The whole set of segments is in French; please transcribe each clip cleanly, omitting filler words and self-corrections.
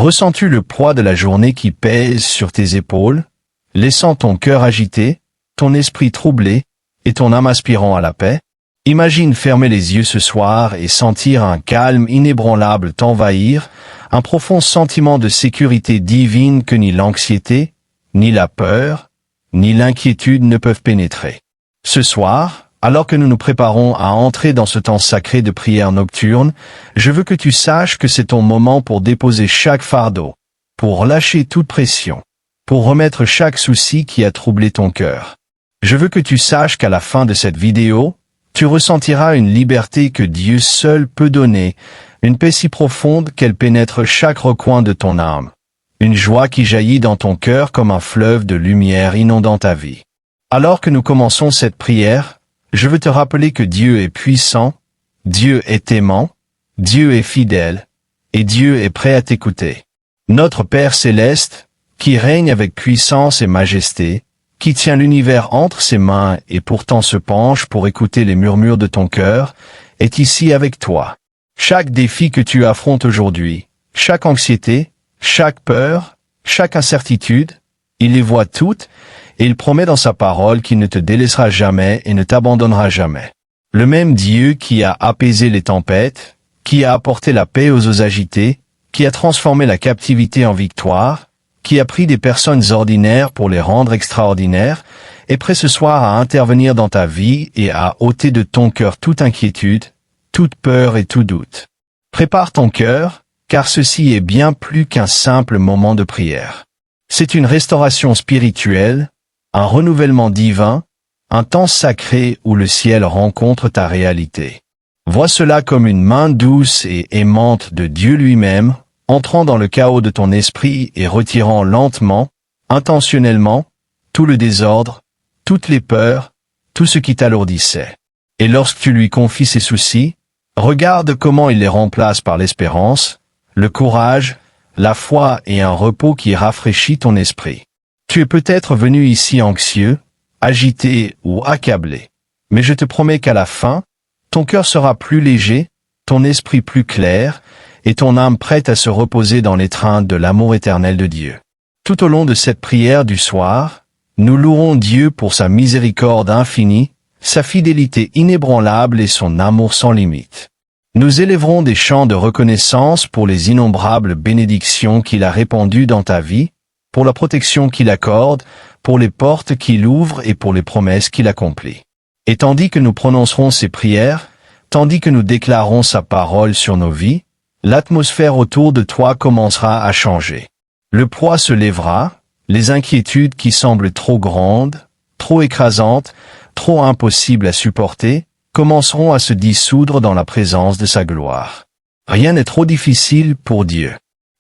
Ressens-tu le poids de la journée qui pèse sur tes épaules, laissant ton cœur agité, ton esprit troublé et ton âme aspirant à la paix? Imagine fermer les yeux ce soir et sentir un calme inébranlable t'envahir, un profond sentiment de sécurité divine que ni l'anxiété, ni la peur, ni l'inquiétude ne peuvent pénétrer. Ce soir, alors que nous nous préparons à entrer dans ce temps sacré de prière nocturne, je veux que tu saches que c'est ton moment pour déposer chaque fardeau, pour lâcher toute pression, pour remettre chaque souci qui a troublé ton cœur. Je veux que tu saches qu'à la fin de cette vidéo, tu ressentiras une liberté que Dieu seul peut donner, une paix si profonde qu'elle pénètre chaque recoin de ton âme, une joie qui jaillit dans ton cœur comme un fleuve de lumière inondant ta vie. Alors que nous commençons cette prière, je veux te rappeler que Dieu est puissant, Dieu est aimant, Dieu est fidèle, et Dieu est prêt à t'écouter. Notre Père céleste, qui règne avec puissance et majesté, qui tient l'univers entre ses mains et pourtant se penche pour écouter les murmures de ton cœur, est ici avec toi. Chaque défi que tu affrontes aujourd'hui, chaque anxiété, chaque peur, chaque incertitude, il les voit toutes, et il promet dans sa parole qu'il ne te délaissera jamais et ne t'abandonnera jamais. Le même Dieu qui a apaisé les tempêtes, qui a apporté la paix aux eaux agitées, qui a transformé la captivité en victoire, qui a pris des personnes ordinaires pour les rendre extraordinaires, est prêt ce soir à intervenir dans ta vie et à ôter de ton cœur toute inquiétude, toute peur et tout doute. Prépare ton cœur, car ceci est bien plus qu'un simple moment de prière. C'est une restauration spirituelle, un renouvellement divin, un temps sacré où le ciel rencontre ta réalité. Vois cela comme une main douce et aimante de Dieu lui-même, entrant dans le chaos de ton esprit et retirant lentement, intentionnellement, tout le désordre, toutes les peurs, tout ce qui t'alourdissait. Et lorsque tu lui confies ses soucis, regarde comment il les remplace par l'espérance, le courage, la foi et un repos qui rafraîchit ton esprit. Tu es peut-être venu ici anxieux, agité ou accablé, mais je te promets qu'à la fin, ton cœur sera plus léger, ton esprit plus clair, et ton âme prête à se reposer dans l'étreinte de l'amour éternel de Dieu. Tout au long de cette prière du soir, nous louerons Dieu pour sa miséricorde infinie, sa fidélité inébranlable et son amour sans limite. Nous élèverons des chants de reconnaissance pour les innombrables bénédictions qu'il a répandues dans ta vie, pour la protection qu'il accorde, pour les portes qu'il ouvre et pour les promesses qu'il accomplit. Et tandis que nous prononcerons ces prières, tandis que nous déclarons sa parole sur nos vies, l'atmosphère autour de toi commencera à changer. Le poids se lèvera, les inquiétudes qui semblent trop grandes, trop écrasantes, trop impossibles à supporter, commenceront à se dissoudre dans la présence de sa gloire. Rien n'est trop difficile pour Dieu.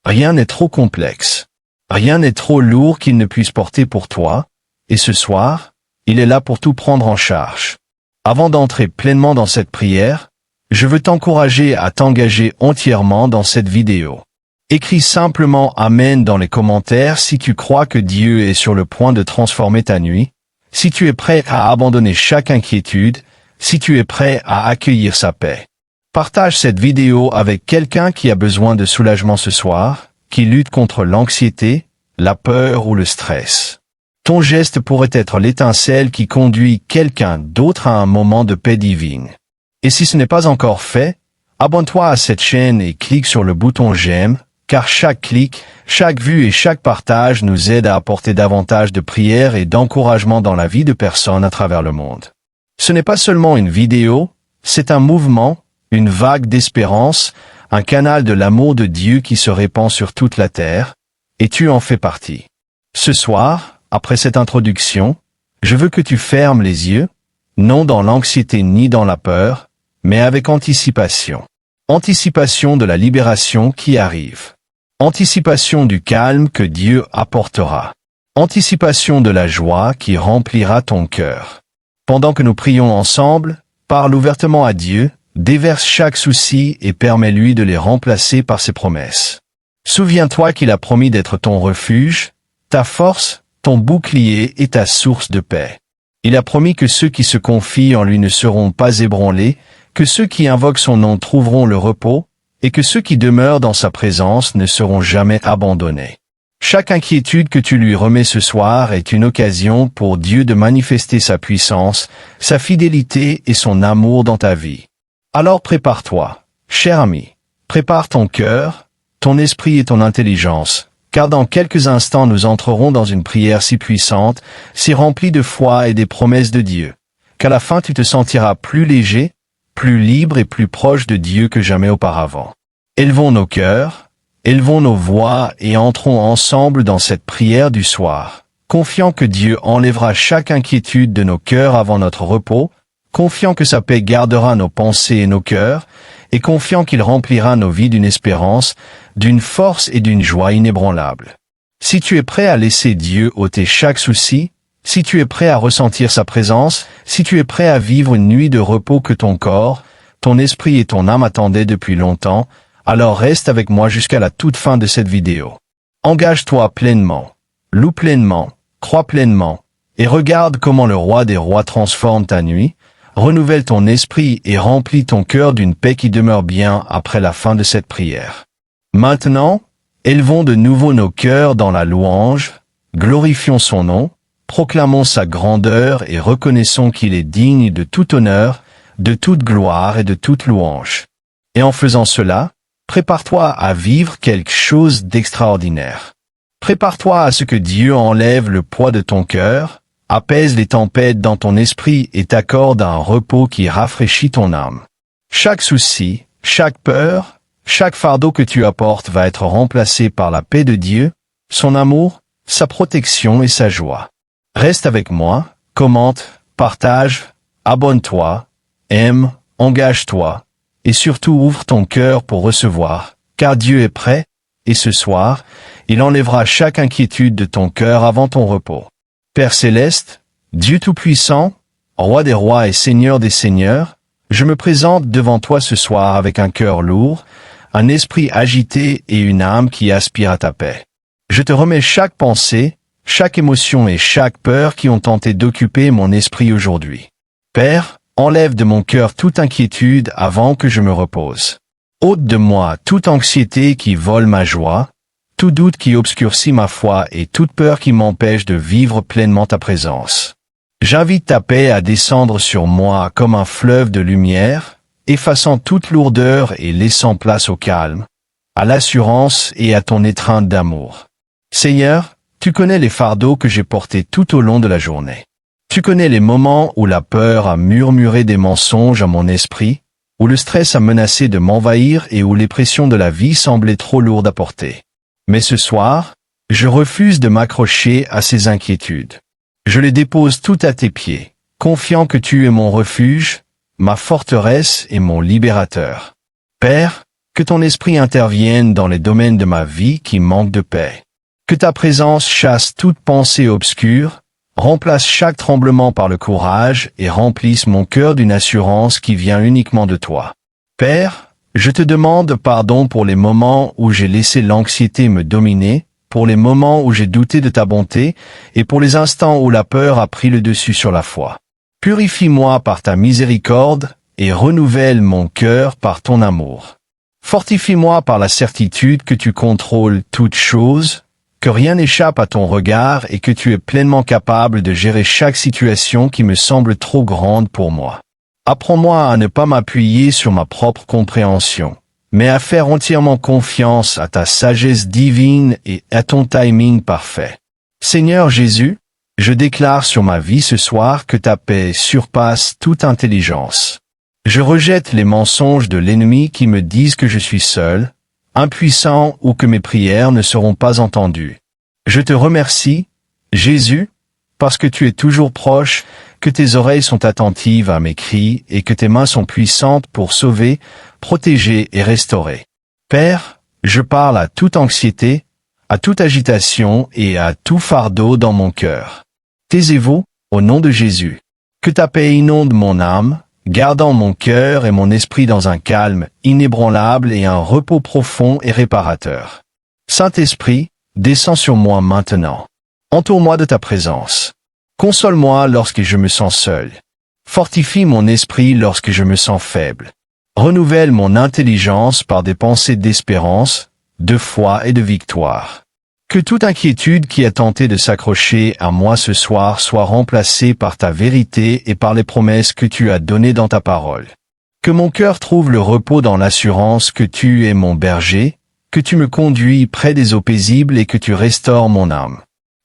Rien n'est trop complexe. Rien n'est trop lourd qu'il ne puisse porter pour toi, et ce soir, il est là pour tout prendre en charge. Avant d'entrer pleinement dans cette prière, je veux t'encourager à t'engager entièrement dans cette vidéo. Écris simplement Amen dans les commentaires si tu crois que Dieu est sur le point de transformer ta nuit, si tu es prêt à abandonner chaque inquiétude, si tu es prêt à accueillir sa paix. Partage cette vidéo avec quelqu'un qui a besoin de soulagement ce soir, qui lutte contre l'anxiété, la peur ou le stress. Ton geste pourrait être l'étincelle qui conduit quelqu'un d'autre à un moment de paix divine. Et si ce n'est pas encore fait, abonne-toi à cette chaîne et clique sur le bouton j'aime, car chaque clic, chaque vue et chaque partage nous aide à apporter davantage de prières et d'encouragement dans la vie de personnes à travers le monde. Ce n'est pas seulement une vidéo, c'est un mouvement, une vague d'espérance, un canal de l'amour de Dieu qui se répand sur toute la terre, et tu en fais partie. Ce soir, après cette introduction, je veux que tu fermes les yeux, non dans l'anxiété ni dans la peur, mais avec anticipation. Anticipation de la libération qui arrive. Anticipation du calme que Dieu apportera. Anticipation de la joie qui remplira ton cœur. Pendant que nous prions ensemble, parle ouvertement à Dieu, déverse chaque souci et permets-lui de les remplacer par ses promesses. Souviens-toi qu'il a promis d'être ton refuge, ta force, ton bouclier et ta source de paix. Il a promis que ceux qui se confient en lui ne seront pas ébranlés, que ceux qui invoquent son nom trouveront le repos, et que ceux qui demeurent dans sa présence ne seront jamais abandonnés. Chaque inquiétude que tu lui remets ce soir est une occasion pour Dieu de manifester sa puissance, sa fidélité et son amour dans ta vie. Alors prépare-toi, cher ami, prépare ton cœur, ton esprit et ton intelligence, car dans quelques instants nous entrerons dans une prière si puissante, si remplie de foi et des promesses de Dieu, qu'à la fin tu te sentiras plus léger, plus libre et plus proche de Dieu que jamais auparavant. Élevons nos cœurs, élevons nos voix et entrons ensemble dans cette prière du soir, confiant que Dieu enlèvera chaque inquiétude de nos cœurs avant notre repos, confiant que sa paix gardera nos pensées et nos cœurs, et confiant qu'il remplira nos vies d'une espérance, d'une force et d'une joie inébranlables. Si tu es prêt à laisser Dieu ôter chaque souci, si tu es prêt à ressentir sa présence, si tu es prêt à vivre une nuit de repos que ton corps, ton esprit et ton âme attendaient depuis longtemps, alors reste avec moi jusqu'à la toute fin de cette vidéo. Engage-toi pleinement, loue pleinement, crois pleinement, et regarde comment le roi des rois transforme ta nuit, renouvelle ton esprit et remplit ton cœur d'une paix qui demeure bien après la fin de cette prière. Maintenant, élevons de nouveau nos cœurs dans la louange, glorifions son nom, proclamons sa grandeur et reconnaissons qu'il est digne de tout honneur, de toute gloire et de toute louange. Et en faisant cela, prépare-toi à vivre quelque chose d'extraordinaire. Prépare-toi à ce que Dieu enlève le poids de ton cœur, apaise les tempêtes dans ton esprit et t'accorde un repos qui rafraîchit ton âme. Chaque souci, chaque peur, chaque fardeau que tu apportes va être remplacé par la paix de Dieu, son amour, sa protection et sa joie. Reste avec moi, commente, partage, abonne-toi, aime, engage-toi, et surtout ouvre ton cœur pour recevoir, car Dieu est prêt, et ce soir, il enlèvera chaque inquiétude de ton cœur avant ton repos. Père céleste, Dieu tout-puissant, Roi des rois et Seigneur des seigneurs, je me présente devant toi ce soir avec un cœur lourd, un esprit agité et une âme qui aspire à ta paix. Je te remets chaque pensée, chaque émotion et chaque peur qui ont tenté d'occuper mon esprit aujourd'hui. Père, enlève de mon cœur toute inquiétude avant que je me repose. Ôte de moi toute anxiété qui vole ma joie, tout doute qui obscurcit ma foi et toute peur qui m'empêche de vivre pleinement ta présence. J'invite ta paix à descendre sur moi comme un fleuve de lumière, effaçant toute lourdeur et laissant place au calme, à l'assurance et à ton étreinte d'amour. Seigneur, tu connais les fardeaux que j'ai portés tout au long de la journée. Tu connais les moments où la peur a murmuré des mensonges à mon esprit, où le stress a menacé de m'envahir et où les pressions de la vie semblaient trop lourdes à porter. Mais ce soir, je refuse de m'accrocher à ces inquiétudes. Je les dépose toutes à tes pieds, confiant que tu es mon refuge, ma forteresse et mon libérateur. Père, que ton esprit intervienne dans les domaines de ma vie qui manquent de paix. Que ta présence chasse toute pensée obscure, remplace chaque tremblement par le courage et remplisse mon cœur d'une assurance qui vient uniquement de toi. Père, je te demande pardon pour les moments où j'ai laissé l'anxiété me dominer, pour les moments où j'ai douté de ta bonté, et pour les instants où la peur a pris le dessus sur la foi. Purifie-moi par ta miséricorde, et renouvelle mon cœur par ton amour. Fortifie-moi par la certitude que tu contrôles toutes choses, que rien n'échappe à ton regard et que tu es pleinement capable de gérer chaque situation qui me semble trop grande pour moi. Apprends-moi à ne pas m'appuyer sur ma propre compréhension, mais à faire entièrement confiance à ta sagesse divine et à ton timing parfait. Seigneur Jésus, je déclare sur ma vie ce soir que ta paix surpasse toute intelligence. Je rejette les mensonges de l'ennemi qui me disent que je suis seul, impuissant ou que mes prières ne seront pas entendues. Je te remercie, Jésus, parce que tu es toujours proche, que tes oreilles sont attentives à mes cris et que tes mains sont puissantes pour sauver, protéger et restaurer. Père, je parle à toute anxiété, à toute agitation et à tout fardeau dans mon cœur. Taisez-vous, au nom de Jésus. Que ta paix inonde mon âme, gardant mon cœur et mon esprit dans un calme inébranlable et un repos profond et réparateur. Saint-Esprit, descends sur moi maintenant. Entoure-moi de ta présence. Console-moi lorsque je me sens seul. Fortifie mon esprit lorsque je me sens faible. Renouvelle mon intelligence par des pensées d'espérance, de foi et de victoire. Que toute inquiétude qui a tenté de s'accrocher à moi ce soir soit remplacée par ta vérité et par les promesses que tu as données dans ta parole. Que mon cœur trouve le repos dans l'assurance que tu es mon berger, que tu me conduis près des eaux paisibles et que tu restaures mon âme.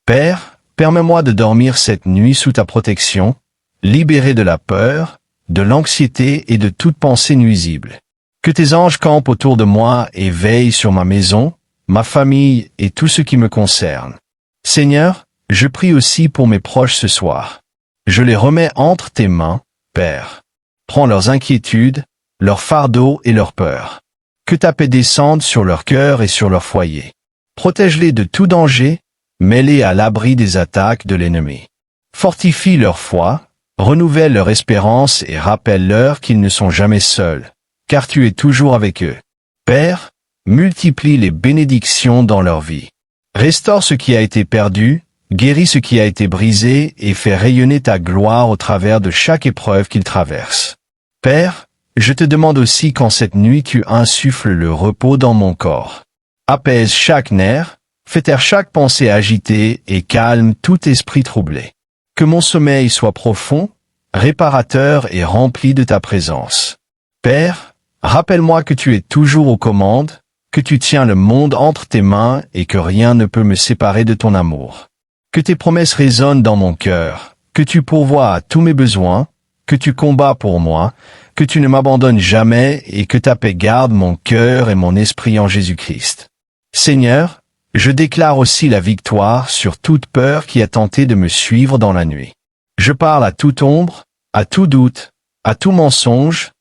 Père, permets-moi de dormir cette nuit sous ta protection, libéré de la peur, de l'anxiété et de toute pensée nuisible. Que tes anges campent autour de moi et veillent sur ma maison, ma famille et tout ce qui me concerne. Seigneur, je prie aussi pour mes proches ce soir. Je les remets entre tes mains, Père. Prends leurs inquiétudes, leurs fardeaux et leurs peurs. Que ta paix descende sur leur cœur et sur leur foyer. Protège-les de tout danger, mets-les à l'abri des attaques de l'ennemi. Fortifie leur foi, renouvelle leur espérance et rappelle-leur qu'ils ne sont jamais seuls, car tu es toujours avec eux. Père, multiplie les bénédictions dans leur vie. Restaure ce qui a été perdu, guéris ce qui a été brisé et fais rayonner ta gloire au travers de chaque épreuve qu'ils traversent. Père, je te demande aussi qu'en cette nuit tu insuffles le repos dans mon corps. Apaise chaque nerf, fais taire chaque pensée agitée et calme tout esprit troublé. Que mon sommeil soit profond, réparateur et rempli de ta présence. Père, rappelle-moi que tu es toujours aux commandes, que tu tiens le monde entre tes mains et que rien ne peut me séparer de ton amour. Que tes promesses résonnent dans mon cœur, que tu pourvois à tous mes besoins, que tu combats pour moi, que tu ne m'abandonnes jamais et que ta paix garde mon cœur et mon esprit en Jésus-Christ. Seigneur, je déclare aussi la victoire sur toute peur qui a tenté de me suivre dans la nuit. Je parle à toute ombre, à tout doute, à tout mensonge,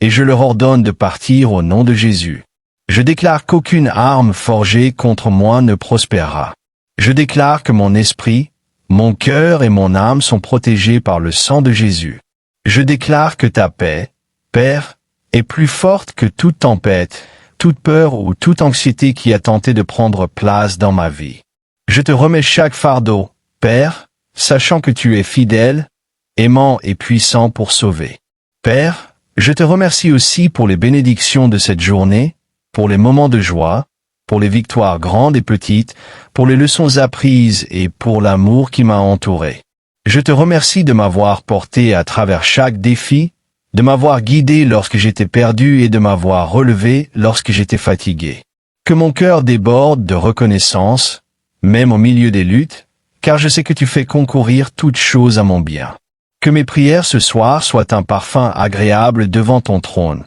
et je leur ordonne de partir au nom de Jésus. Je déclare qu'aucune arme forgée contre moi ne prospérera. Je déclare que mon esprit, mon cœur et mon âme sont protégés par le sang de Jésus. Je déclare que ta paix, Père, est plus forte que toute tempête, toute peur ou toute anxiété qui a tenté de prendre place dans ma vie. Je te remets chaque fardeau, Père, sachant que tu es fidèle, aimant et puissant pour sauver. Père, je te remercie aussi pour les bénédictions de cette journée, pour les moments de joie, pour les victoires grandes et petites, pour les leçons apprises et pour l'amour qui m'a entouré. Je te remercie de m'avoir porté à travers chaque défi, de m'avoir guidé lorsque j'étais perdu et de m'avoir relevé lorsque j'étais fatigué. Que mon cœur déborde de reconnaissance, même au milieu des luttes, car je sais que tu fais concourir toutes choses à mon bien. Que mes prières ce soir soient un parfum agréable devant ton trône,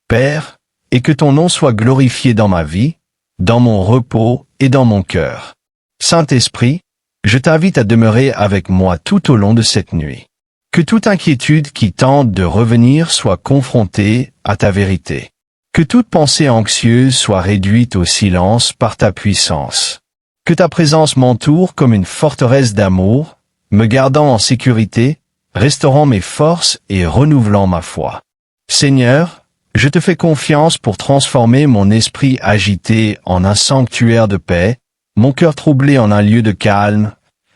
Père, et que ton nom soit glorifié dans ma vie, dans mon repos et dans mon cœur. Saint-Esprit, je t'invite à demeurer avec moi tout au long de cette nuit. Que toute inquiétude qui tente de revenir soit confrontée à ta vérité. Que toute pensée anxieuse soit réduite au silence par ta puissance. Que ta présence m'entoure comme une forteresse d'amour, me gardant en sécurité, restaurant mes forces et renouvelant ma foi. Seigneur, je te fais confiance pour transformer mon esprit agité en un sanctuaire de paix, mon cœur troublé en un lieu de calme,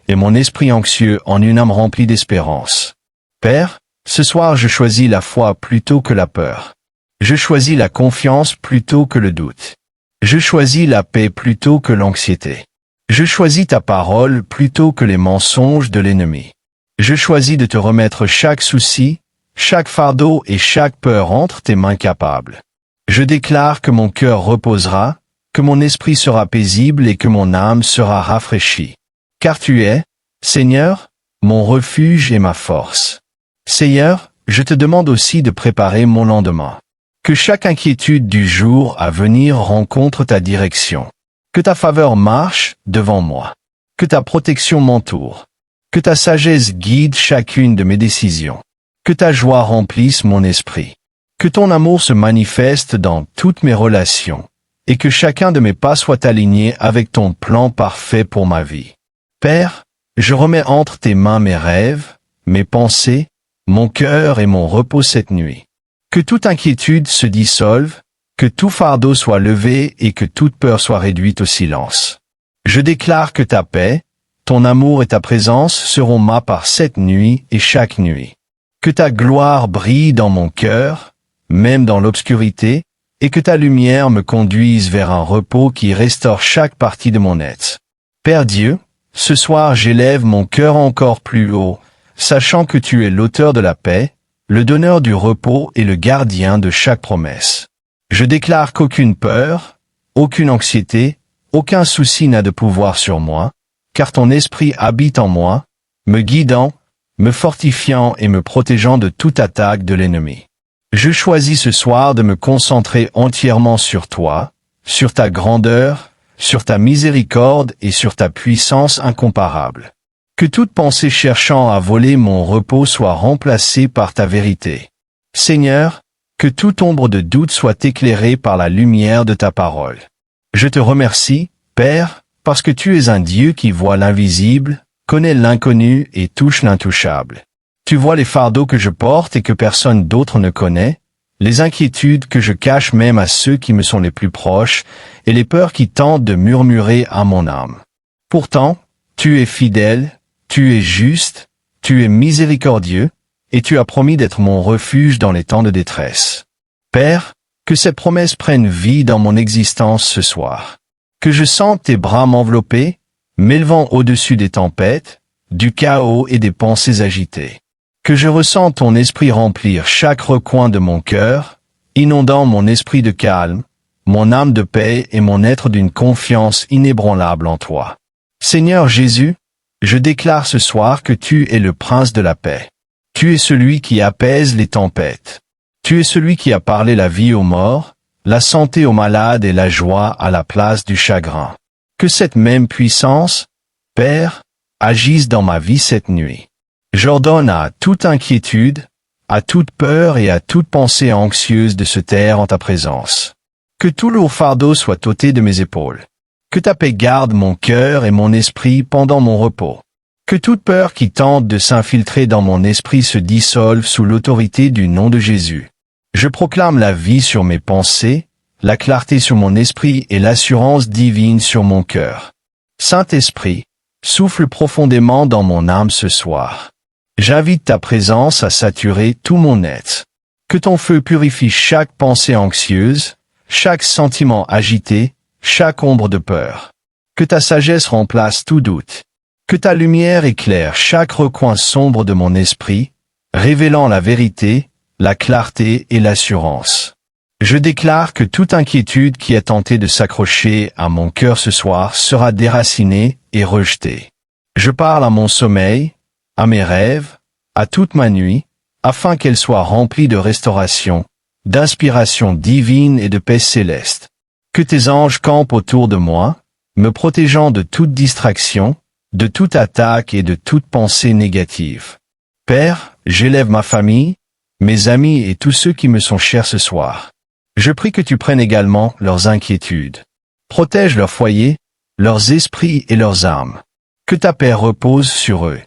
et mon esprit anxieux en une âme remplie d'espérance. Père, ce soir je choisis la foi plutôt que la peur. Je choisis la confiance plutôt que le doute. Je choisis la paix plutôt que l'anxiété. Je choisis ta parole plutôt que les mensonges de l'ennemi. Je choisis de te remettre chaque souci, chaque fardeau et chaque peur entre tes mains capables. Je déclare que mon cœur reposera, que mon esprit sera paisible et que mon âme sera rafraîchie. Car tu es, Seigneur, mon refuge et ma force. Seigneur, je te demande aussi de préparer mon lendemain. Que chaque inquiétude du jour à venir rencontre ta direction. Que ta faveur marche devant moi. Que ta protection m'entoure. Que ta sagesse guide chacune de mes décisions. Que ta joie remplisse mon esprit. Que ton amour se manifeste dans toutes mes relations, et que chacun de mes pas soit aligné avec ton plan parfait pour ma vie. Père, je remets entre tes mains mes rêves, mes pensées, mon cœur et mon repos cette nuit. Que toute inquiétude se dissolve, que tout fardeau soit levé et que toute peur soit réduite au silence. Je déclare que ta paix, ton amour et ta présence seront ma part cette nuit et chaque nuit. Que ta gloire brille dans mon cœur, même dans l'obscurité, et que ta lumière me conduise vers un repos qui restaure chaque partie de mon être. Père Dieu, ce soir j'élève mon cœur encore plus haut, sachant que tu es l'auteur de la paix, le donneur du repos et le gardien de chaque promesse. Je déclare qu'aucune peur, aucune anxiété, aucun souci n'a de pouvoir sur moi, car ton esprit habite en moi, me guidant, me fortifiant et me protégeant de toute attaque de l'ennemi. Je choisis ce soir de me concentrer entièrement sur toi, sur ta grandeur, sur ta miséricorde et sur ta puissance incomparable. Que toute pensée cherchant à voler mon repos soit remplacée par ta vérité. Seigneur, que toute ombre de doute soit éclairée par la lumière de ta parole. Je te remercie, Père, parce que tu es un Dieu qui voit l'invisible, connaît l'inconnu et touche l'intouchable. Tu vois les fardeaux que je porte et que personne d'autre ne connaît, les inquiétudes que je cache même à ceux qui me sont les plus proches, et les peurs qui tentent de murmurer à mon âme. Pourtant, tu es fidèle, tu es juste, tu es miséricordieux, et tu as promis d'être mon refuge dans les temps de détresse. Père, que cette promesse prenne vie dans mon existence ce soir. Que je sente tes bras m'envelopper, m'élevant au-dessus des tempêtes, du chaos et des pensées agitées. Que je ressente ton esprit remplir chaque recoin de mon cœur, inondant mon esprit de calme, mon âme de paix et mon être d'une confiance inébranlable en toi. Seigneur Jésus, je déclare ce soir que tu es le prince de la paix. Tu es celui qui apaise les tempêtes. Tu es celui qui a parlé la vie aux morts, la santé aux malades et la joie à la place du chagrin. Que cette même puissance, Père, agisse dans ma vie cette nuit. J'ordonne à toute inquiétude, à toute peur et à toute pensée anxieuse de se taire en ta présence. Que tout lourd fardeau soit ôté de mes épaules. Que ta paix garde mon cœur et mon esprit pendant mon repos. Que toute peur qui tente de s'infiltrer dans mon esprit se dissolve sous l'autorité du nom de Jésus. Je proclame la vie sur mes pensées, la clarté sur mon esprit et l'assurance divine sur mon cœur. Saint-Esprit, souffle profondément dans mon âme ce soir. J'invite ta présence à saturer tout mon être. Que ton feu purifie chaque pensée anxieuse, chaque sentiment agité, chaque ombre de peur. Que ta sagesse remplace tout doute. Que ta lumière éclaire chaque recoin sombre de mon esprit, révélant la vérité, la clarté et l'assurance. Je déclare que toute inquiétude qui a tenté de s'accrocher à mon cœur ce soir sera déracinée et rejetée. Je parle à mon sommeil, à mes rêves, à toute ma nuit, afin qu'elle soit remplie de restauration, d'inspiration divine et de paix céleste. Que tes anges campent autour de moi, me protégeant de toute distraction, de toute attaque et de toute pensée négative. Père, j'élève ma famille, mes amis et tous ceux qui me sont chers ce soir. Je prie que tu prennes également leurs inquiétudes. Protège leur foyer, leurs esprits et leurs âmes. Que ta paix repose sur eux.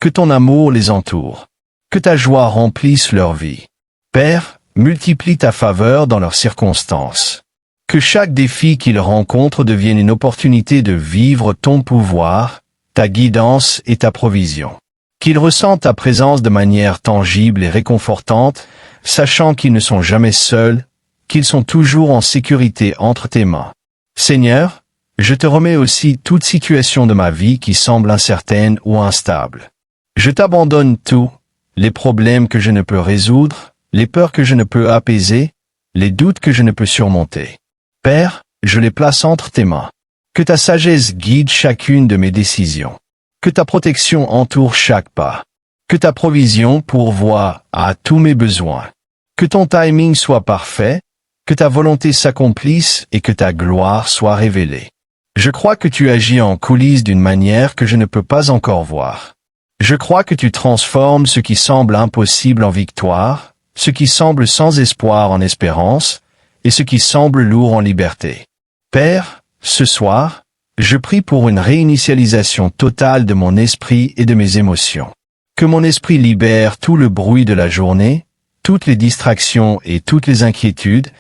Que ton amour les entoure. Que ta joie remplisse leur vie. Père, multiplie ta faveur dans leurs circonstances. Que chaque défi qu'ils rencontrent devienne une opportunité de vivre ton pouvoir, ta guidance et ta provision. Qu'ils ressentent ta présence de manière tangible et réconfortante, sachant qu'ils ne sont jamais seuls, qu'ils sont toujours en sécurité entre tes mains. Seigneur, je te remets aussi toute situation de ma vie qui semble incertaine ou instable. Je t'abandonne tout, les problèmes que je ne peux résoudre, les peurs que je ne peux apaiser, les doutes que je ne peux surmonter. Père, je les place entre tes mains. Que ta sagesse guide chacune de mes décisions. Que ta protection entoure chaque pas. Que ta provision pourvoie à tous mes besoins. Que ton timing soit parfait, que ta volonté s'accomplisse et que ta gloire soit révélée. Je crois que tu agis en coulisses d'une manière que je ne peux pas encore voir. Je crois que tu transformes ce qui semble impossible en victoire, ce qui semble sans espoir en espérance, et ce qui semble lourd en liberté. Père, ce soir, je prie pour une réinitialisation totale de mon esprit et de mes émotions. Que mon esprit libère tout le bruit de la journée, toutes les distractions et toutes les inquiétudes,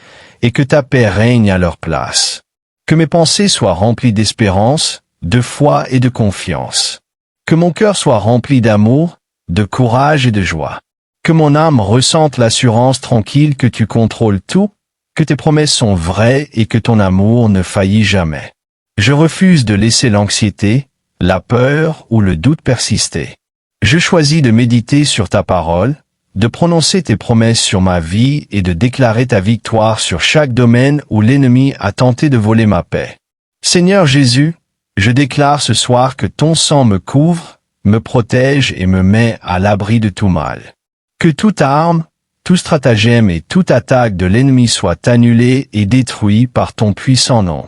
et que ta paix règne à leur place. Que mes pensées soient remplies d'espérance, de foi et de confiance. Que mon cœur soit rempli d'amour, de courage et de joie. Que mon âme ressente l'assurance tranquille que tu contrôles tout, que tes promesses sont vraies et que ton amour ne faillit jamais. Je refuse de laisser l'anxiété, la peur ou le doute persister. Je choisis de méditer sur ta parole, de prononcer tes promesses sur ma vie et de déclarer ta victoire sur chaque domaine où l'ennemi a tenté de voler ma paix. Seigneur Jésus, je déclare ce soir que ton sang me couvre, me protège et me met à l'abri de tout mal. Que toute arme, tout stratagème et toute attaque de l'ennemi soit annulé et détruit par ton puissant nom.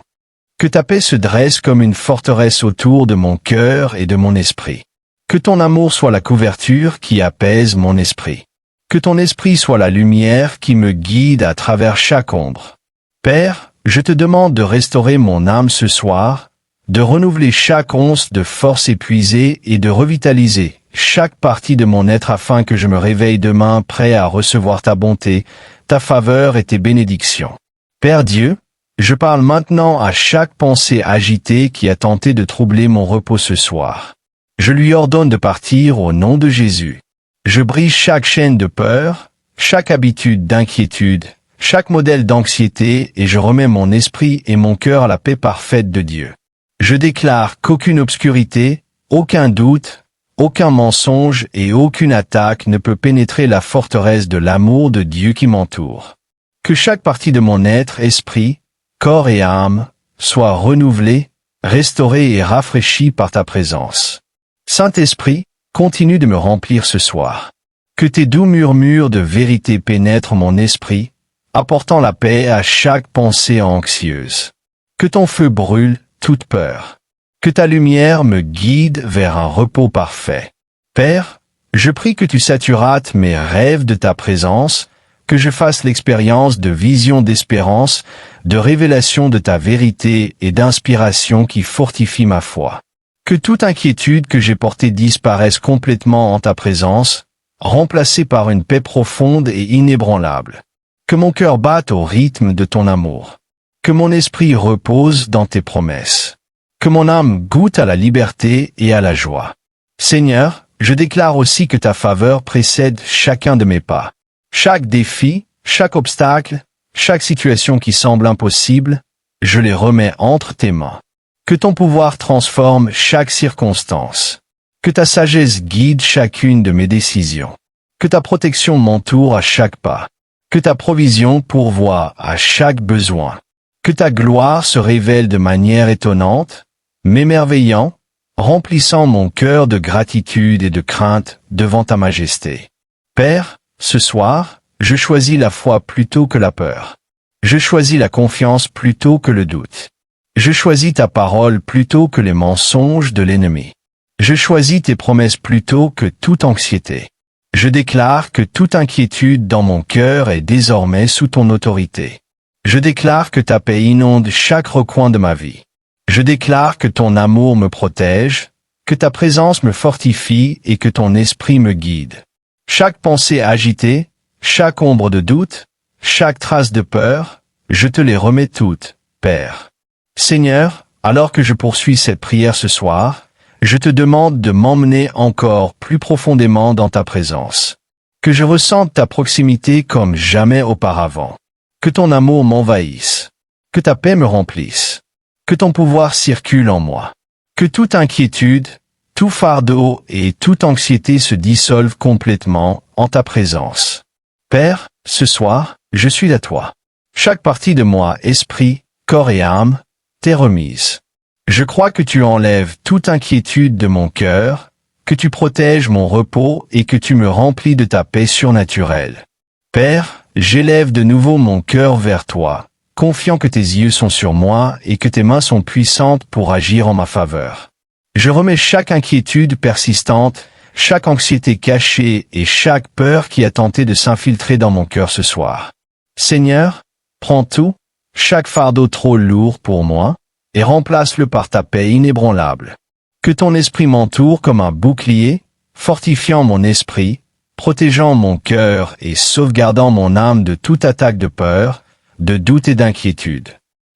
Que ta paix se dresse comme une forteresse autour de mon cœur et de mon esprit. Que ton amour soit la couverture qui apaise mon esprit. Que ton esprit soit la lumière qui me guide à travers chaque ombre. Père, je te demande de restaurer mon âme ce soir, de renouveler chaque once de force épuisée et de revitaliser chaque partie de mon être afin que je me réveille demain prêt à recevoir ta bonté, ta faveur et tes bénédictions. Père Dieu, je parle maintenant à chaque pensée agitée qui a tenté de troubler mon repos ce soir. Je lui ordonne de partir au nom de Jésus. Je brise chaque chaîne de peur, chaque habitude d'inquiétude, chaque modèle d'anxiété et je remets mon esprit et mon cœur à la paix parfaite de Dieu. Je déclare qu'aucune obscurité, aucun doute, aucun mensonge et aucune attaque ne peut pénétrer la forteresse de l'amour de Dieu qui m'entoure. Que chaque partie de mon être, esprit, corps et âme, soit renouvelée, restaurée et rafraîchie par ta présence. Saint-Esprit, continue de me remplir ce soir. Que tes doux murmures de vérité pénètrent mon esprit, apportant la paix à chaque pensée anxieuse. Que ton feu brûle toute peur. Que ta lumière me guide vers un repos parfait. Père, je prie que tu saturates mes rêves de ta présence, que je fasse l'expérience de visions d'espérance, de révélation de ta vérité et d'inspiration qui fortifie ma foi. Que toute inquiétude que j'ai portée disparaisse complètement en ta présence, remplacée par une paix profonde et inébranlable. Que mon cœur batte au rythme de ton amour. Que mon esprit repose dans tes promesses. Que mon âme goûte à la liberté et à la joie. Seigneur, je déclare aussi que ta faveur précède chacun de mes pas. Chaque défi, chaque obstacle, chaque situation qui semble impossible, je les remets entre tes mains. Que ton pouvoir transforme chaque circonstance. Que ta sagesse guide chacune de mes décisions. Que ta protection m'entoure à chaque pas. Que ta provision pourvoie à chaque besoin. Que ta gloire se révèle de manière étonnante, m'émerveillant, remplissant mon cœur de gratitude et de crainte devant ta majesté. Père, ce soir, je choisis la foi plutôt que la peur. Je choisis la confiance plutôt que le doute. Je choisis ta parole plutôt que les mensonges de l'ennemi. Je choisis tes promesses plutôt que toute anxiété. Je déclare que toute inquiétude dans mon cœur est désormais sous ton autorité. Je déclare que ta paix inonde chaque recoin de ma vie. Je déclare que ton amour me protège, que ta présence me fortifie et que ton esprit me guide. Chaque pensée agitée, chaque ombre de doute, chaque trace de peur, je te les remets toutes, Père. Seigneur, alors que je poursuis cette prière ce soir, je te demande de m'emmener encore plus profondément dans ta présence. Que je ressente ta proximité comme jamais auparavant. Que ton amour m'envahisse. Que ta paix me remplisse. Que ton pouvoir circule en moi. Que toute inquiétude, tout fardeau et toute anxiété se dissolvent complètement en ta présence. Père, ce soir, je suis à toi. Chaque partie de moi, esprit, corps et âme, t'est remise. Je crois que tu enlèves toute inquiétude de mon cœur, que tu protèges mon repos et que tu me remplis de ta paix surnaturelle. Père, j'élève de nouveau mon cœur vers toi, confiant que tes yeux sont sur moi et que tes mains sont puissantes pour agir en ma faveur. Je remets chaque inquiétude persistante, chaque anxiété cachée et chaque peur qui a tenté de s'infiltrer dans mon cœur ce soir. Seigneur, prends tout, chaque fardeau trop lourd pour moi, et remplace-le par ta paix inébranlable. Que ton esprit m'entoure comme un bouclier, fortifiant mon esprit, protégeant mon cœur et sauvegardant mon âme de toute attaque de peur, de doute et d'inquiétude.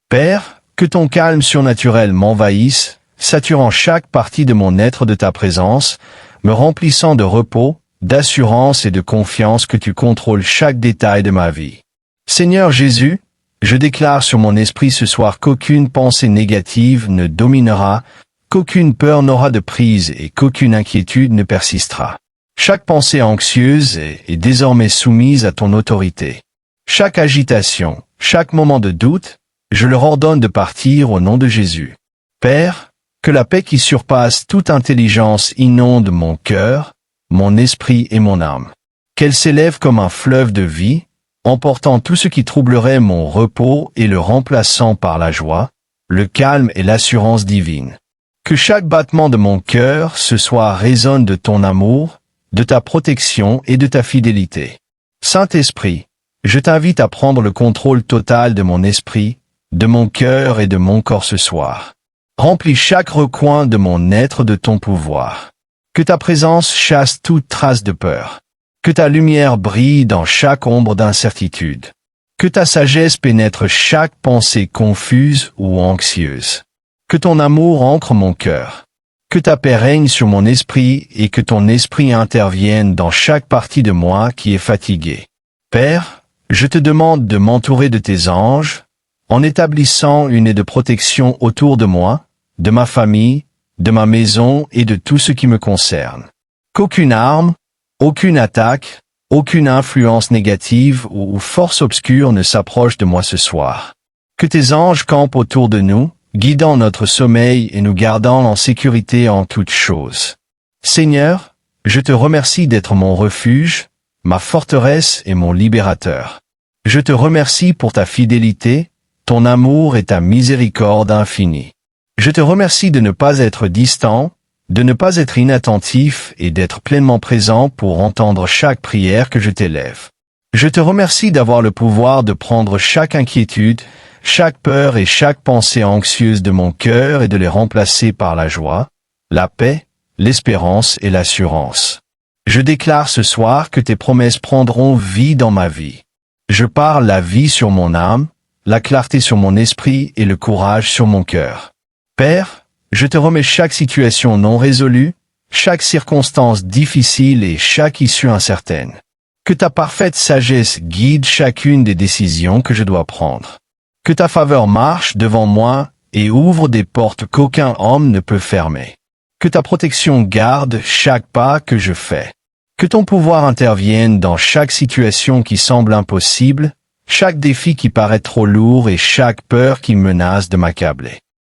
Père, que ton calme surnaturel m'envahisse, saturant chaque partie de mon être de ta présence, me remplissant de repos, d'assurance et de confiance que tu contrôles chaque détail de ma vie. Seigneur Jésus, je déclare sur mon esprit ce soir qu'aucune pensée négative ne dominera, qu'aucune peur n'aura de prise et qu'aucune inquiétude ne persistera. Chaque pensée anxieuse est désormais soumise à ton autorité. Chaque agitation, chaque moment de doute, je leur ordonne de partir au nom de Jésus. Père, que la paix qui surpasse toute intelligence inonde mon cœur, mon esprit et mon âme. Qu'elle s'élève comme un fleuve de vie, emportant tout ce qui troublerait mon repos et le remplaçant par la joie, le calme et l'assurance divine. Que chaque battement de mon cœur ce soir résonne de ton amour, de ta protection et de ta fidélité. Saint-Esprit, je t'invite à prendre le contrôle total de mon esprit, de mon cœur et de mon corps ce soir. Remplis chaque recoin de mon être de ton pouvoir. Que ta présence chasse toute trace de peur. Que ta lumière brille dans chaque ombre d'incertitude. Que ta sagesse pénètre chaque pensée confuse ou anxieuse. Que ton amour ancre mon cœur. Que ta paix règne sur mon esprit et que ton esprit intervienne dans chaque partie de moi qui est fatiguée. Père, je te demande de m'entourer de tes anges, en établissant une aie de protection autour de moi, de ma famille, de ma maison et de tout ce qui me concerne. Qu'aucune arme, aucune attaque, aucune influence négative ou force obscure ne s'approche de moi ce soir. Que tes anges campent autour de nous, guidant notre sommeil et nous gardant en sécurité en toutes choses. Seigneur, je te remercie d'être mon refuge, ma forteresse et mon libérateur. Je te remercie pour ta fidélité, ton amour et ta miséricorde infinie. Je te remercie de ne pas être distant, de ne pas être inattentif et d'être pleinement présent pour entendre chaque prière que je t'élève. Je te remercie d'avoir le pouvoir de prendre chaque inquiétude, chaque peur et chaque pensée anxieuse de mon cœur et de les remplacer par la joie, la paix, l'espérance et l'assurance. Je déclare ce soir que tes promesses prendront vie dans ma vie. Je parle la vie sur mon âme, la clarté sur mon esprit et le courage sur mon cœur. Père, je te remets chaque situation non résolue, chaque circonstance difficile et chaque issue incertaine. Que ta parfaite sagesse guide chacune des décisions que je dois prendre. Que ta faveur marche devant moi et ouvre des portes qu'aucun homme ne peut fermer. Que ta protection garde chaque pas que je fais. Que ton pouvoir intervienne dans chaque situation qui semble impossible, chaque défi qui paraît trop lourd et chaque peur qui menace de m'accabler.